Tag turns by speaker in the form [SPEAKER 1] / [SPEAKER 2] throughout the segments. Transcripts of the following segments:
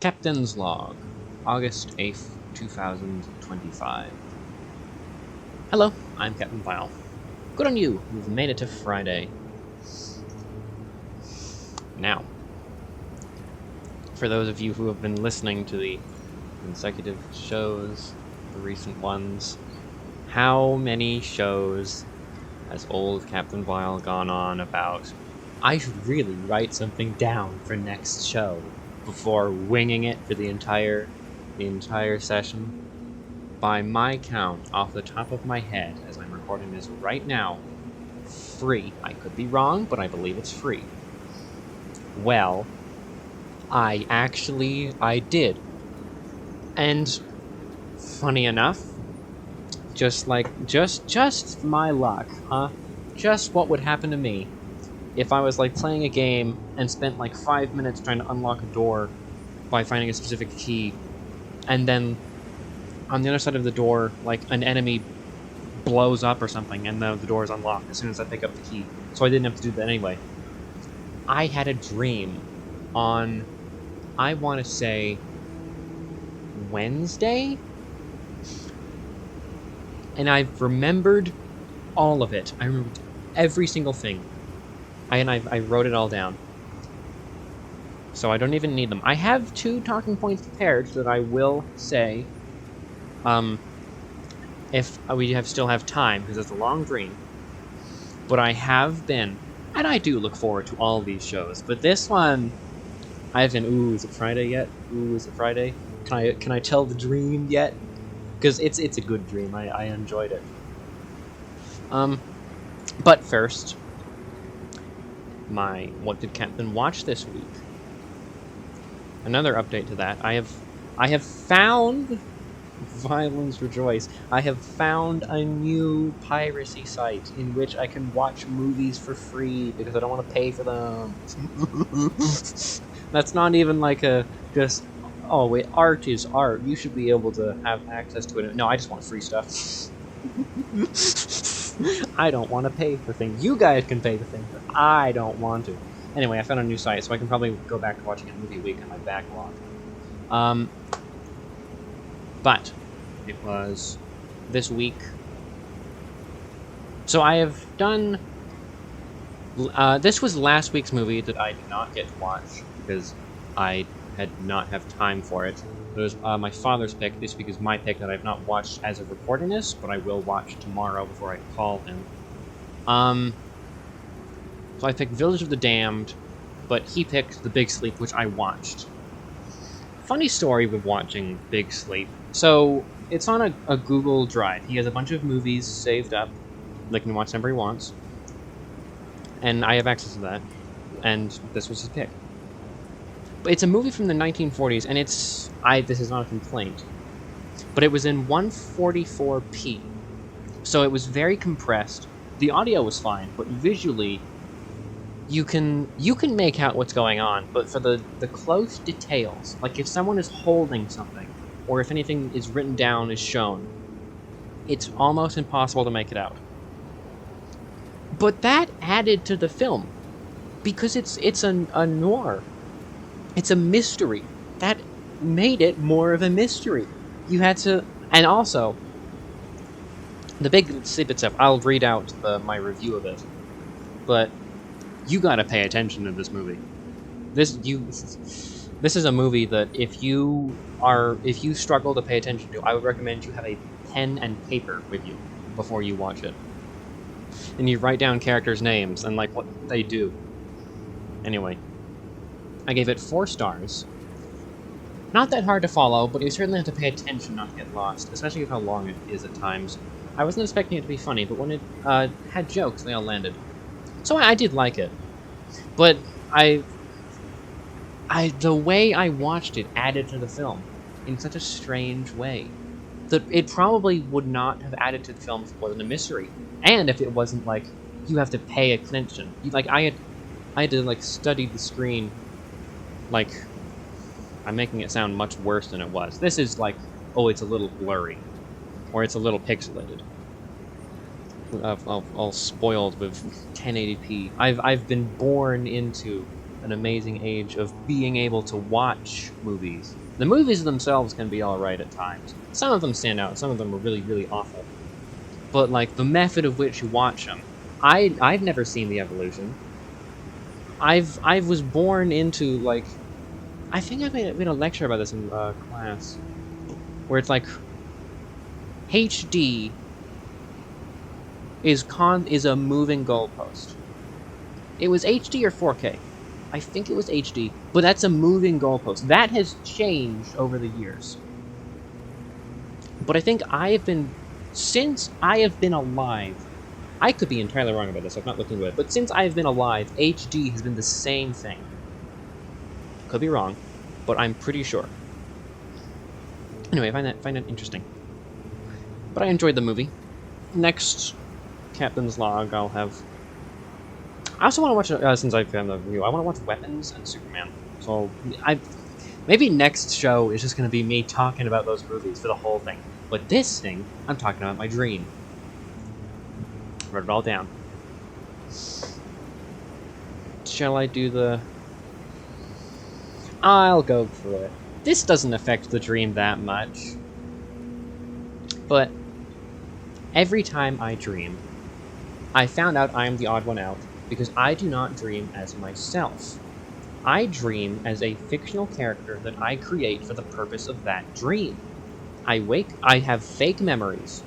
[SPEAKER 1] Captain's Log, August 8th, 2025. Hello, I'm Captain Vile. Good on you, you've made it to Friday. Now, for those of you who have been listening to the consecutive shows, the recent ones, how many shows has old Captain Vile gone on about, I should really write something down for next show, before winging it for the entire session? By my count, off the top of my head, as I'm recording this right now, free. I could be wrong, but I believe it's free. Well, I did. And funny enough, just my luck, huh? Just what would happen to me if I was like playing a game and spent like 5 minutes trying to unlock a door by finding a specific key, and then on the other side of the door, like an enemy blows up or something, and the door is unlocked as soon as I pick up the key. So I didn't have to do that anyway. I had a dream on, I want to say, Wednesday? And I've remembered all of it. I remembered every single thing. I wrote it all down. So I don't even need them. I have 2 talking points prepared that I will say if we still have time, because it's a long dream. But I have been, and I do look forward to all of these shows, but this one, I've been, ooh, is it Friday yet? Ooh, is it Friday? Can I tell the dream yet? Because it's a good dream. I enjoyed it. But first, what did Captain watch this week? Another update to that. I have found, Violence Rejoice, I have found a new piracy site in which I can watch movies for free because I don't want to pay for them. That's not even like a just, oh wait, art is art, you should be able to have access to it. No, I just want free stuff. I don't want to pay for things. You guys can pay for things, but I don't want to. Anyway, I found a new site, so I can probably go back to watching a movie a week on my backlog. But it was this week. So I have done. This was last week's movie that I did not get to watch because I had not have time for it. It was my father's pick. This week is my pick that I've not watched as of recording this, but I will watch tomorrow before I call him. So I picked Village of the Damned, but he picked The Big Sleep, which I watched. Funny story with watching Big Sleep. So it's on a Google Drive. He has a bunch of movies saved up that can watch whenever he wants, and I have access to that. And this was his pick. But it's a movie from the 1940s, and this is not a complaint, but it was in 144p, so it was very compressed. The audio was fine, but visually, you can make out what's going on, but for the close details, like if someone is holding something, or if anything is written down is shown, it's almost impossible to make it out. But that added to the film, because it's a noir. It's a mystery. That made it more of a mystery. You had to, and also, The Big Sleep itself, I'll read out my review of it, but you gotta pay attention to this movie. This is a movie that if you struggle to pay attention to, I would recommend you have a pen and paper with you before you watch it. And you write down characters' names and like what they do. Anyway, I gave it 4 stars. Not that hard to follow, but you certainly have to pay attention not to get lost, especially with how long it is at times. I wasn't expecting it to be funny, but when it had jokes, they all landed. So I did like it. But the way I watched it added to the film in such a strange way that it probably would not have added to the film if it wasn't a mystery, and if it wasn't like you have to pay attention. I had to like study the screen. Like, I'm making it sound much worse than it was. This is like, oh, it's a little blurry, or it's a little pixelated. All spoiled with 1080p. I've been born into an amazing age of being able to watch movies. The movies themselves can be alright at times. Some of them stand out, some of them are really, really awful. But, like, the method of which you watch them, I've never seen the evolution. I was born into, like, I think I made a lecture about this in class, where it's like, HD is a moving goalpost. It was HD or 4K. I think it was HD, but that's a moving goalpost. That has changed over the years. But I think since I have been alive, I could be entirely wrong about this, I've not looked into it, but since I have been alive, HD has been the same thing. Could be wrong, but I'm pretty sure. Anyway, I find that interesting. But I enjoyed the movie. Next Captain's Log, I'll have... I also want to watch, since I've done the review, I want to watch Weapons and Superman. So, maybe next show is just going to be me talking about those movies for the whole thing. But this thing, I'm talking about my dream. Wrote it all down. Shall I do the... I'll go for it. This doesn't affect the dream that much. But every time I dream, I found out I am the odd one out because I do not dream as myself. I dream as a fictional character that I create for the purpose of that dream. I have fake memories.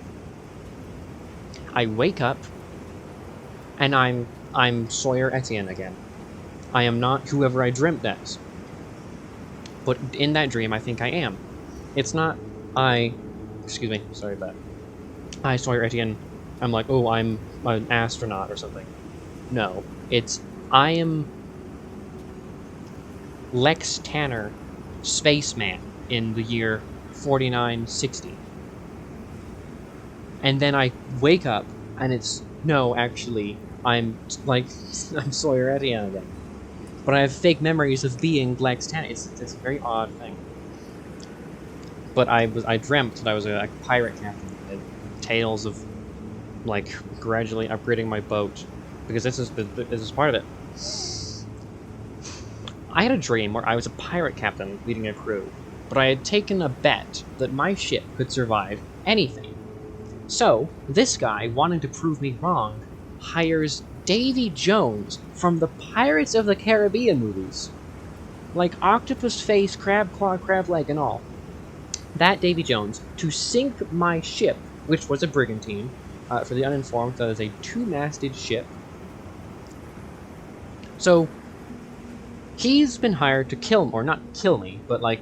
[SPEAKER 1] I wake up, and I'm Sawyer Etienne again. I am not whoever I dreamt as. But in that dream, I think I am. It's not excuse me, sorry about that. I, Sawyer Etienne, I'm like, oh, I'm an astronaut or something. No, I am Lex Tanner, spaceman, in the year 4960. And then I wake up, and actually, I'm Sawyer Etienne again. But I have fake memories of being Lex Tanner. It's a very odd thing. But I dreamt that I was a pirate captain, and tales of, like, gradually upgrading my boat, because this is part of it. I had a dream where I was a pirate captain leading a crew, but I had taken a bet that my ship could survive anything. So, this guy, wanting to prove me wrong, hires Davy Jones from the Pirates of the Caribbean movies. Like octopus face, crab claw, crab leg, and all. That Davy Jones to sink my ship, which was a brigantine. For the uninformed, that is a 2-masted ship. So, he's been hired to not kill me, but like,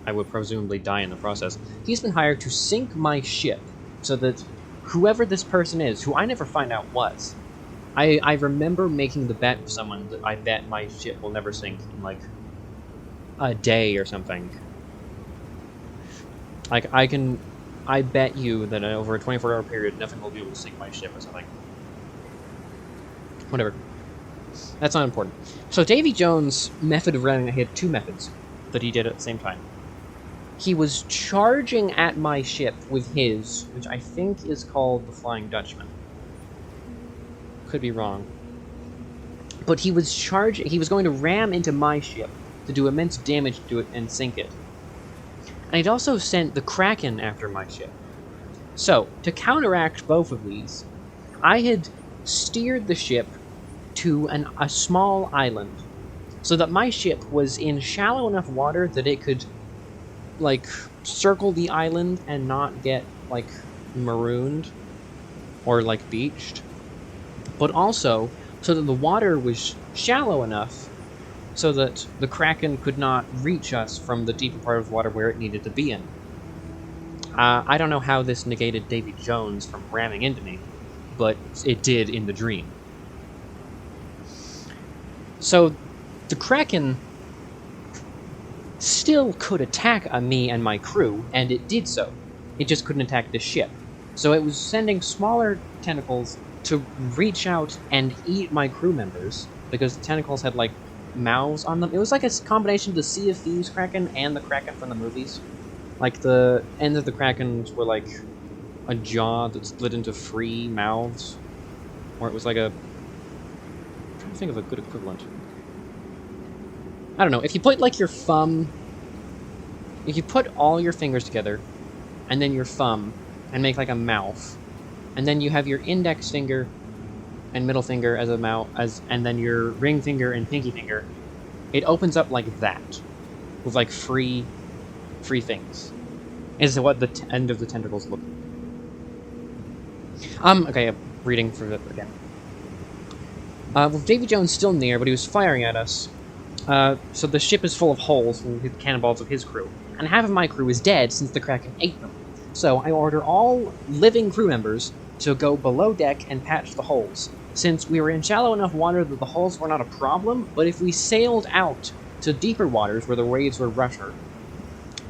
[SPEAKER 1] I would presumably die in the process. He's been hired to sink my ship, so that whoever this person is, who I never find out was, I remember making the bet with someone that I bet my ship will never sink in, like, a day or something. Like, I bet you that over a 24-hour period, nothing will be able to sink my ship or something. Whatever. That's not important. So Davy Jones' method of running, he had 2 methods that he did at the same time. He was charging at my ship with his, which I think is called the Flying Dutchman. Could be wrong. But he was going to ram into my ship to do immense damage to it and sink it. And he'd also sent the Kraken after my ship. So, to counteract both of these, I had steered the ship to a small island, so that my ship was in shallow enough water that it could, like, circle the island and not get, like, marooned or, like, beached. But also, so that the water was shallow enough so that the Kraken could not reach us from the deeper part of the water where it needed to be in. I don't know how this negated Davy Jones from ramming into me, but it did in the dream. So, the Kraken still could attack me and my crew, and it did so. It just couldn't attack the ship. So it was sending smaller tentacles to reach out and eat my crew members, because the tentacles had, like, mouths on them. It was like a combination of the Sea of Thieves Kraken and the Kraken from the movies. Like, the ends of the Krakens were like a jaw that split into 3 mouths. Or it was like I'm trying to think of a good equivalent. I don't know, if you put, like, your thumb... If you put all your fingers together, and then your thumb, and make, like, a mouth, and then you have your index finger and middle finger as a mouth, and then your ring finger and pinky finger, it opens up like that, with, like, free things. Is what the end of the tentacles look like. Okay, reading through it again. With Davy Jones still near, but he was firing at us, so the ship is full of holes with the cannonballs of his crew, and half of my crew is dead since the Kraken ate them. So I order all living crew members to go below deck and patch the holes, since we were in shallow enough water that the holes were not a problem, but if we sailed out to deeper waters where the waves were rusher,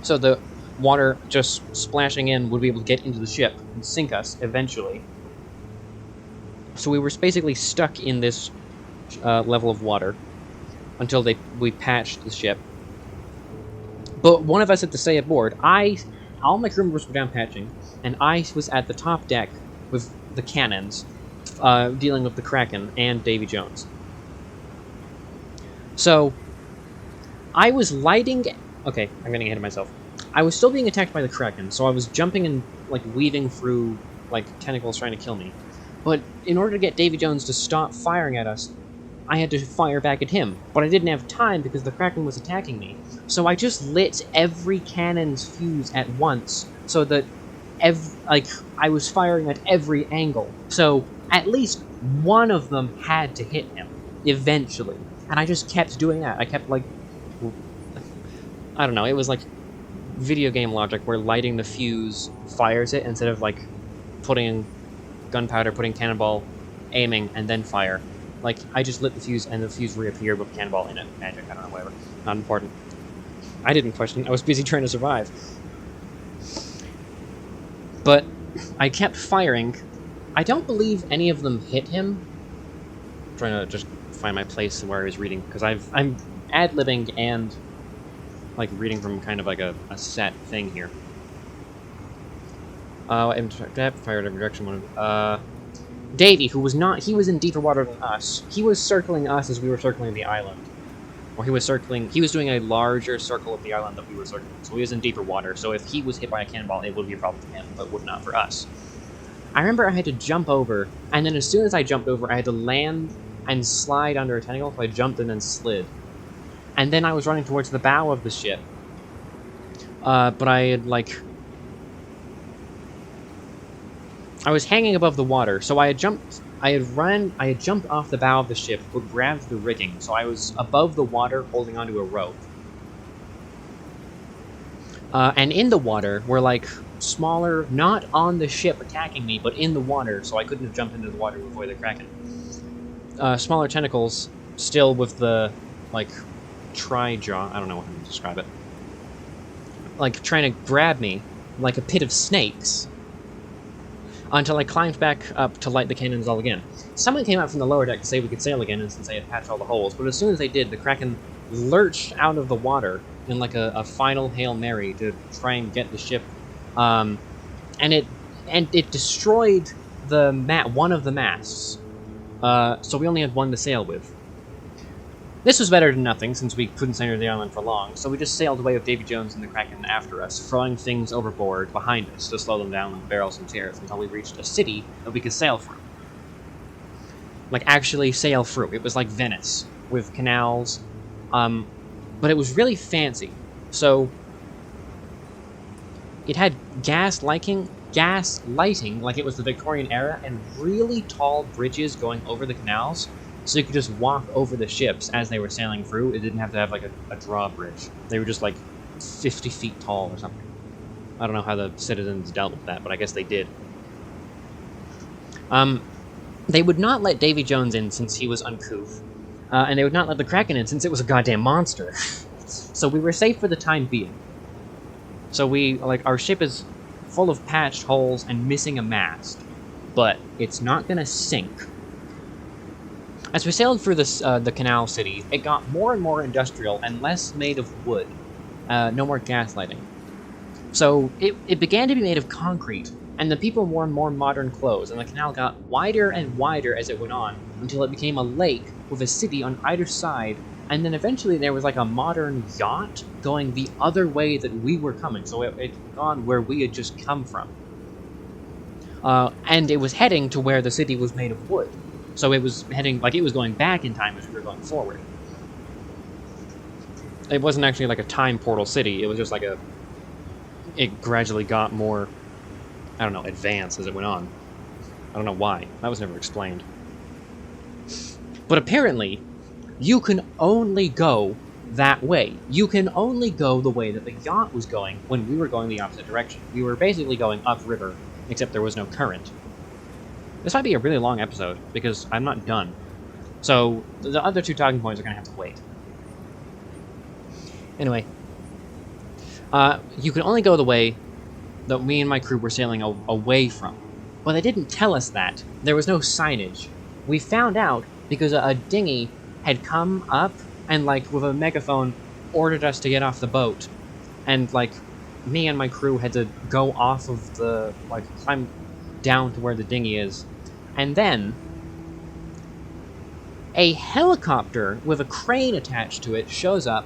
[SPEAKER 1] so the water just splashing in would be able to get into the ship and sink us eventually. So we were basically stuck in this level of water until we patched the ship. But one of us had to stay aboard. All my crew members were down patching, and I was at the top deck with the cannons, dealing with the Kraken and Davy Jones. So I was lighting... Okay, I'm getting ahead of myself. I was still being attacked by the Kraken, so I was jumping and, like, weaving through, like, tentacles trying to kill me. But in order to get Davy Jones to stop firing at us, I had to fire back at him. But I didn't have time because the Kraken was attacking me. So I just lit every cannon's fuse at once, so that, I was firing at every angle. So at least one of them had to hit him, eventually. And I just kept doing that. I kept, like... I don't know, it was like video game logic where lighting the fuse fires it instead of, like, putting gunpowder, putting cannonball, aiming, and then fire. Like, I just lit the fuse and the fuse reappeared with a cannonball in it. Magic, I don't know, whatever. Not important. I didn't question, I was busy trying to survive. But I kept firing. I don't believe any of them hit him. I'm trying to just find my place where I was reading, because I'm ad-libbing and, like, reading from kind of like a set thing here. Fired every direction. Davy, who was not... He was in deeper water than us. He was circling us as we were circling the island. Or he was doing a larger circle of the island that we were circling. So he was in deeper water. So if he was hit by a cannonball, it would be a problem for him, but would not for us. I remember I had to jump over, and then as soon as I jumped over, I had to land and slide under a tentacle, so I jumped and then slid. And then I was running towards the bow of the ship. But I had, like... I was hanging above the water, so I had jumped off the bow of the ship, but grabbed the rigging, so I was above the water holding onto a rope. And in the water were, like, smaller, not on the ship attacking me, but in the water, so I couldn't have jumped into the water to avoid the Kraken. Smaller tentacles, still with the, like, tri-jaw, I don't know how to describe it. Like, trying to grab me, like a pit of snakes, until I climbed back up to light the cannons all again. Someone came out from the lower deck to say we could sail again, and since I had patched all the holes, but as soon as they did, the Kraken lurched out of the water in, like, a final Hail Mary to try and get the ship, and it destroyed one of the masts, so we only had one to sail with. This was better than nothing, since we couldn't stay near the island for long, so we just sailed away with Davy Jones and the Kraken after us, throwing things overboard behind us to slow them down like barrels and chairs until we reached a city that we could sail through. Like, actually sail through. It was like Venice, with canals, but it was really fancy. So, it had gas lighting like it was the Victorian era, and really tall bridges going over the canals, so you could just walk over the ships as they were sailing through. It didn't have to have, like, a drawbridge. They were just, like, 50 feet tall or something. I don't know how the citizens dealt with that, but I guess they did. They would not let Davy Jones in since he was uncouth, and they would not let the Kraken in since it was a goddamn monster. So we were safe for the time being. So our ship is full of patched holes and missing a mast, but it's not gonna sink. As we sailed through the canal city, it got more and more industrial and less made of wood. No more gas lighting. So it began to be made of concrete, and the people wore more modern clothes, and the canal got wider and wider as it went on, until it became a lake with a city on either side, And then eventually there was like a modern yacht going the other way that we were coming. So it gone where we had just come from. And it was heading to where the city was made of wood. So it was heading, like it was going back in time as we were going forward. It wasn't actually like a time portal city. It was just like it gradually got more, I don't know, advanced as it went on. I don't know why. That was never explained. But apparently, you can only go that way. You can only go the way that the yacht was going when we were going the opposite direction. We were basically going upriver, except there was no current. This might be a really long episode, because I'm not done. So, the other two talking points are going to have to wait. Anyway, you can only go the way that me and my crew were sailing away from. But they didn't tell us that. There was no signage. We found out because a dinghy had come up and, like, with a megaphone, ordered us to get off the boat. And, like, me and my crew had to go off of the, like, climb down to where the dinghy is. And then a helicopter with a crane attached to it shows up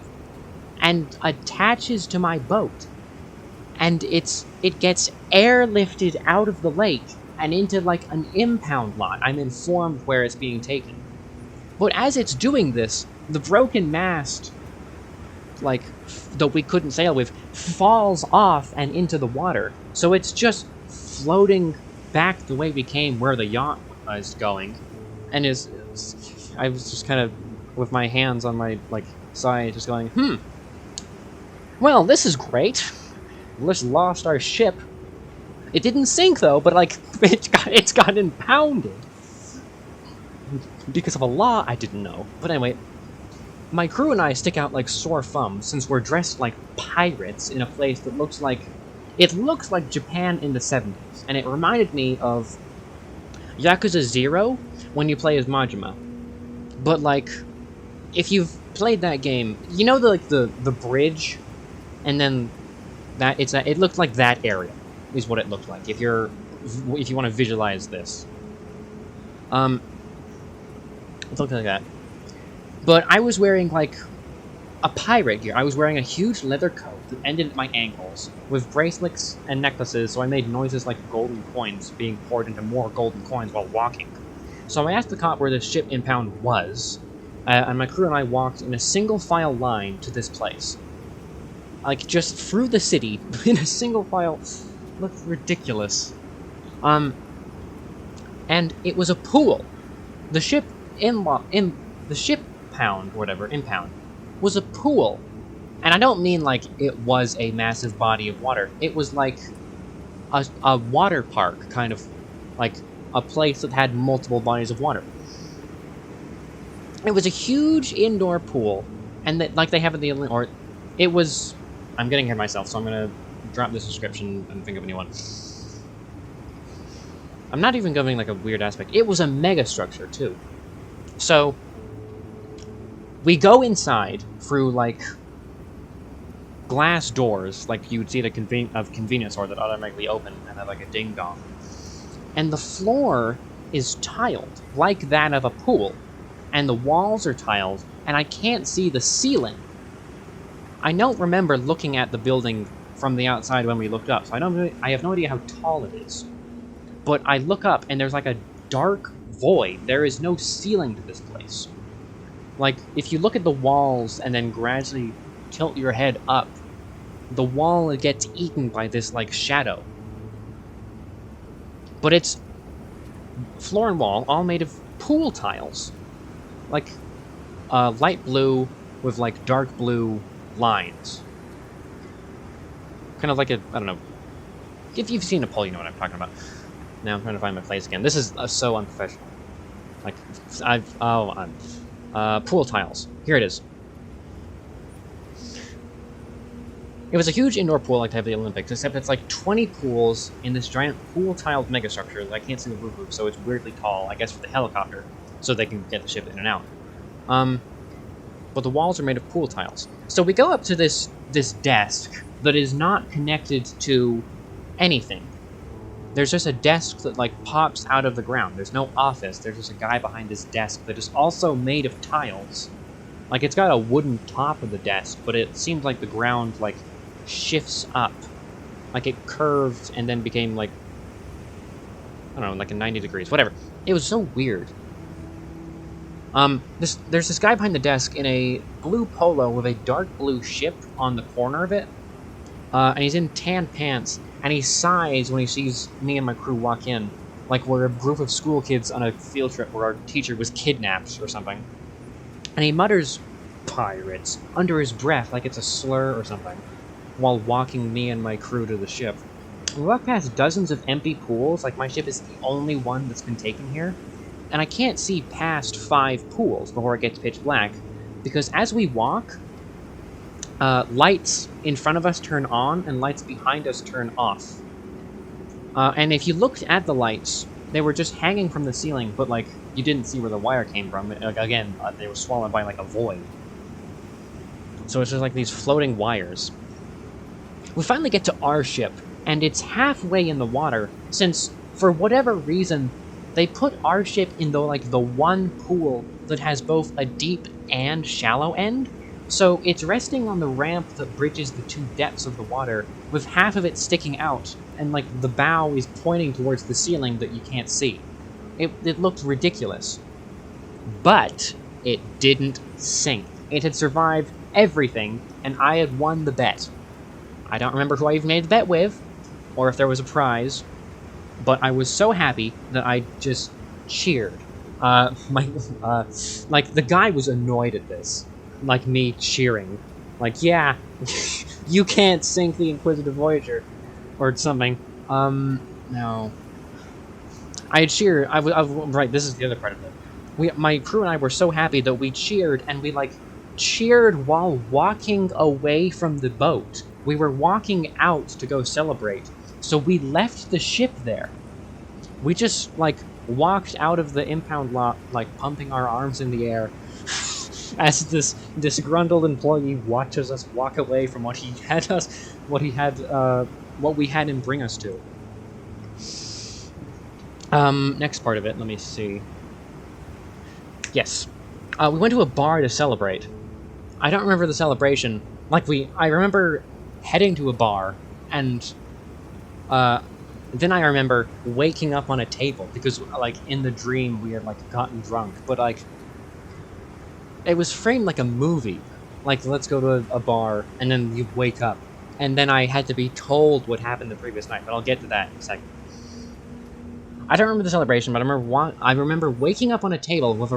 [SPEAKER 1] and attaches to my boat. And it gets airlifted out of the lake and into, like, an impound lot. I'm informed where it's being taken. But as it's doing this, the broken mast, like, that we couldn't sail with, falls off and into the water. So it's just floating back the way we came where the yacht was going. And I was just kind of, with my hands on my, like, side, just going, well, this is great. We just lost our ship. It didn't sink, though, but, like, it's got impounded. Because of a law I didn't know. But anyway, my crew and I stick out like sore thumbs since we're dressed like pirates in a place that looks like... It looks like Japan in the 70s. And it reminded me of Yakuza 0 when you play as Majima. But, like, if you've played that game, you know the bridge? And then it looked like that area is what it looked like. If you want to visualize this. It looked like that. But I was wearing, like, a pirate gear. I was wearing a huge leather coat that ended at my ankles, with bracelets and necklaces, so I made noises like golden coins being poured into more golden coins while walking. So I asked the cop where the ship impound was, and my crew and I walked in a single file line to this place. Like, just through the city, in a single file. Looked ridiculous. And it was a pool. The ship impound, was a pool. And I don't mean like it was a massive body of water. It was like a water park, kind of like a place that had multiple bodies of water. It was a huge indoor pool, and that, like they have at the or it was. I'm getting ahead of myself, so I'm gonna drop this description and think of a new one. I'm not even going like a weird aspect. It was a mega structure too. So we go inside through like glass doors, like you would see at a convenience store that automatically open and have like a ding dong. And the floor is tiled like that of a pool, and the walls are tiled, and I can't see the ceiling. I don't remember looking at the building from the outside when we looked up, so I have no idea how tall it is. But I look up, and there's like a dark void. There is no ceiling to this place. Like, if you look at the walls and then gradually tilt your head up, the wall gets eaten by this, like, shadow. But it's floor and wall, all made of pool tiles. Like, light blue with, like, dark blue lines. Kind of like a, I don't know. If you've seen a pool, you know what I'm talking about. Now I'm trying to find my place again. This is so unprofessional. Like, pool tiles. Here it is. It was a huge indoor pool like they have at the Olympics, except it's like 20 pools in this giant pool-tiled megastructure that I can't see the roof of, so it's weirdly tall, I guess for the helicopter, so they can get the ship in and out. But the walls are made of pool tiles. So we go up to this desk that is not connected to anything. There's just a desk that, like, pops out of the ground. There's no office. There's just a guy behind this desk that is also made of tiles. Like, it's got a wooden top of the desk, but it seemed like the ground, like, shifts up. Like, it curved and then became, like, I don't know, like a 90 degrees. Whatever. It was so weird. There's this guy behind the desk in a blue polo with a dark blue ship on the corner of it. And he's in tan pants, and he sighs when he sees me and my crew walk in. Like we're a group of school kids on a field trip where our teacher was kidnapped or something. And he mutters, "Pirates," under his breath like it's a slur or something, while walking me and my crew to the ship. We walk past dozens of empty pools, like my ship is the only one that's been taken here. And I can't see past 5 pools before it gets pitch black, because as we walk, lights in front of us turn on and lights behind us turn off. And if you looked at the lights, they were just hanging from the ceiling, but like you didn't see where the wire came from. Again, they were swallowed by like a void. So it's just like these floating wires. We finally get to our ship, and it's halfway in the water, since for whatever reason they put our ship in the one pool that has both a deep and shallow end. So it's resting on the ramp that bridges the 2 depths of the water, with half of it sticking out, and like the bow is pointing towards the ceiling that you can't see. It looked ridiculous. But it didn't sink. It had survived everything, and I had won the bet. I don't remember who I even made the bet with, or if there was a prize, but I was so happy that I just cheered. Like the guy was annoyed at this. Like me cheering. Like, yeah, you can't sink the Inquisitive Voyager. Or something. No. I cheered. Right, this is the other part of it. My crew and I were so happy that we cheered, and we, like, cheered while walking away from the boat. We were walking out to go celebrate. So we left the ship there. We just, like, walked out of the impound lot, like, pumping our arms in the air, as this disgruntled employee watches us walk away from what we had him bring us to. Next part of it, let me see. Yes. We went to a bar to celebrate. I don't remember the celebration. I remember heading to a bar, and, then I remember waking up on a table, because, like, in the dream we had, like, gotten drunk, but, like, it was framed like a movie. Like, let's go to a bar, and then you wake up. And then I had to be told what happened the previous night, but I'll get to that in a second. I don't remember the celebration, but I remember waking up on a table with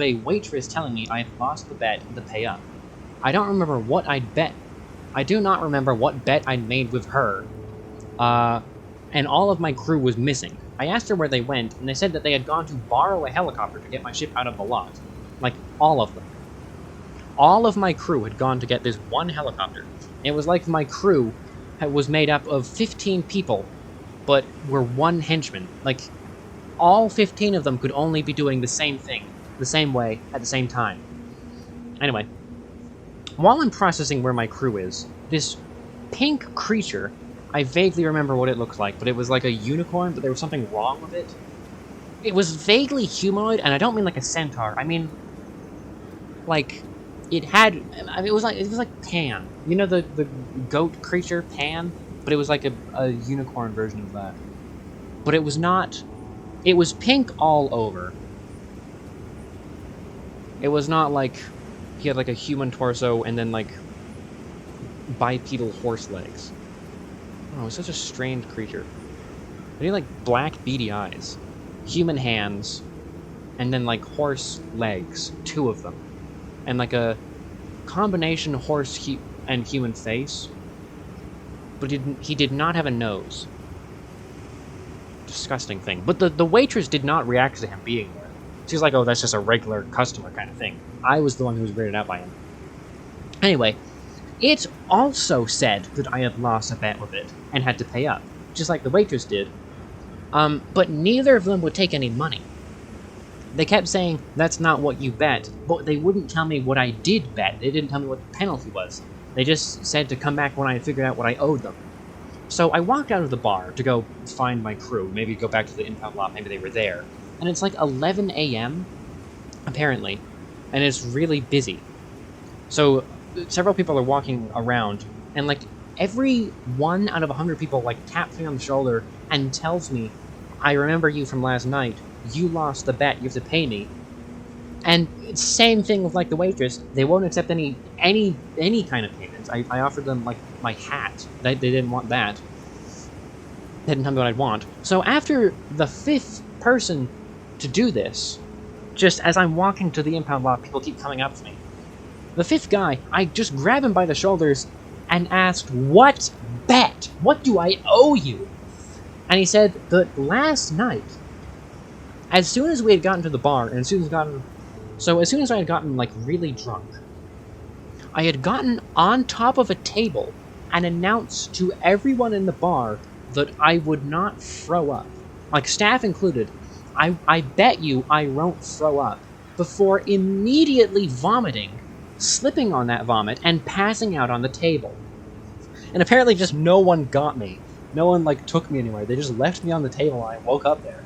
[SPEAKER 1] a waitress telling me I had lost the bet to pay up. I don't remember what I'd bet. I do not remember what bet I'd made with her. And all of my crew was missing. I asked her where they went, and they said that they had gone to borrow a helicopter to get my ship out of the lot. Like, all of them. All of my crew had gone to get this one helicopter. It was like my crew was made up of 15 people, but were one henchman. Like, all 15 of them could only be doing the same thing, the same way, at the same time. Anyway, while I'm processing where my crew is, this pink creature, I vaguely remember what it looked like, but it was like a unicorn, but there was something wrong with it. It was vaguely humanoid, and I don't mean like a centaur. I mean, like, it was like Pan. You know the goat creature, Pan? But it was like a unicorn version of that. But it was not... It was pink all over. It was not like he had like a human torso and then like bipedal horse legs. Oh, it was such a strange creature. He had like black beady eyes, human hands, and then like horse legs, 2 of them. And like a combination horse and human face. But he did not have a nose. Disgusting thing. But the waitress did not react to him being there. She was like, oh, that's just a regular customer kind of thing. I was the one who was weirded out by him. Anyway, it also said that I had lost a bet with it and had to pay up, just like the waitress did. But neither of them would take any money. They kept saying, that's not what you bet, but they wouldn't tell me what I did bet. They didn't tell me what the penalty was. They just said to come back when I had figured out what I owed them. So I walked out of the bar to go find my crew, maybe go back to the impound lot, maybe they were there. And it's like 11 a.m., apparently, and it's really busy. So several people are walking around, and like every 1 out of 100 people like taps me on the shoulder and tells me, "I remember you from last night. You lost the bet. You have to pay me." And same thing with like the waitress. They won't accept any kind of payments. I offered them like my hat. They didn't want that. They didn't tell me what I'd want. So after the 5th person to do this, just as I'm walking to the impound lot, people keep coming up to me. The 5th guy, I just grab him by the shoulders and asked, "What bet? What do I owe you?" And he said that last night, as soon as we had gotten to the bar, and as soon as I had gotten like really drunk, I had gotten on top of a table and announced to everyone in the bar that I would not throw up, like staff included. I bet you I won't throw up, before immediately vomiting, slipping on that vomit, and passing out on the table. And apparently just no one got me. No one like took me anywhere. They just left me on the table and I woke up there.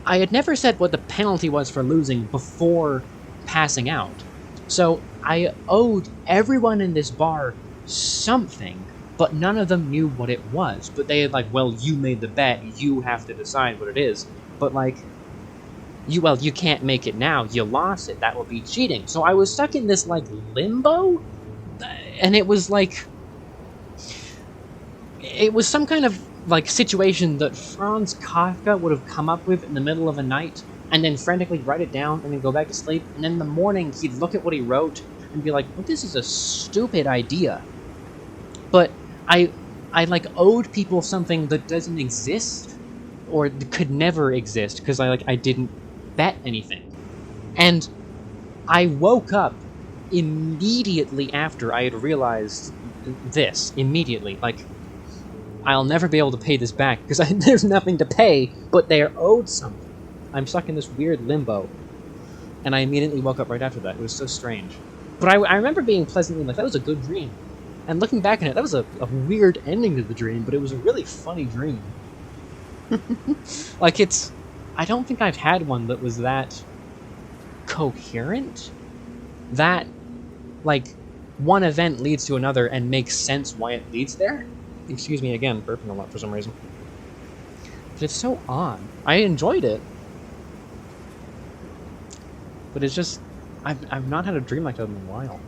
[SPEAKER 1] I had never said what the penalty was for losing before passing out. So I owed everyone in this bar something, but none of them knew what it was. But they had like, "Well, you made the bet, you have to decide what it is." But like, you can't make it now, you lost it, that would be cheating. So I was stuck in this like limbo, and it was like, it was some kind of like situation that Franz Kafka would have come up with in the middle of a night, and then frantically write it down, and then go back to sleep, and then in the morning he'd look at what he wrote and be like, "Well, this is a stupid idea." But I like owed people something that doesn't exist, or could never exist, because I didn't bet anything. And I woke up immediately after I had realized this. Immediately. Like, I'll never be able to pay this back, because there's nothing to pay, but they're owed something. I'm stuck in this weird limbo. And I immediately woke up right after that. It was so strange. But I remember being pleasantly like, that was a good dream. And looking back on it, that was a weird ending to the dream, but it was a really funny dream. Like, I don't think I've had one that was that coherent. That, like, one event leads to another and makes sense why it leads there. Excuse me again, burping a lot for some reason. But it's so odd. I enjoyed it. But it's just, I've not had a dream like that in a while.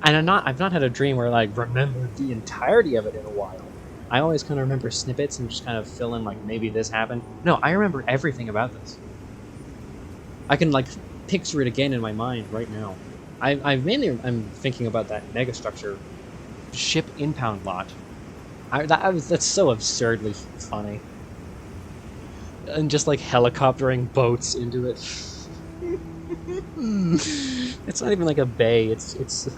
[SPEAKER 1] And I've not had a dream where I like remembered the entirety of it in a while. I always kind of remember snippets and just kind of fill in like maybe this happened. No, I remember everything about this. I can like picture it again in my mind right now. I'm thinking about that megastructure ship impound lot. That's so absurdly funny. And just like helicoptering boats into it. It's not even like a bay, it's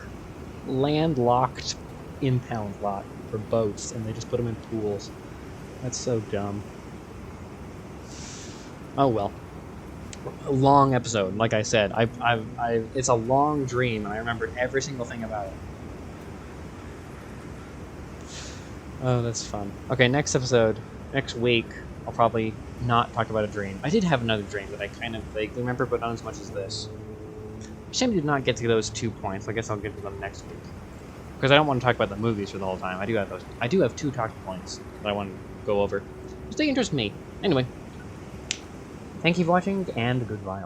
[SPEAKER 1] landlocked impound lot for boats, and they just put them in pools. That's so dumb. Oh well. A long episode, like I said. It's a long dream, and I remembered every single thing about it. Oh, that's fun. Okay, next episode, next week, I'll probably not talk about a dream. I did have another dream that I kind of vaguely remember, but not as much as this. Shame I did not get to those 2 points. I guess I'll get to them next week. Because I don't want to talk about the movies for the whole time. I do have 2 talking points that I want to go over. Just they interest me. Anyway. Thank you for watching, and goodbye.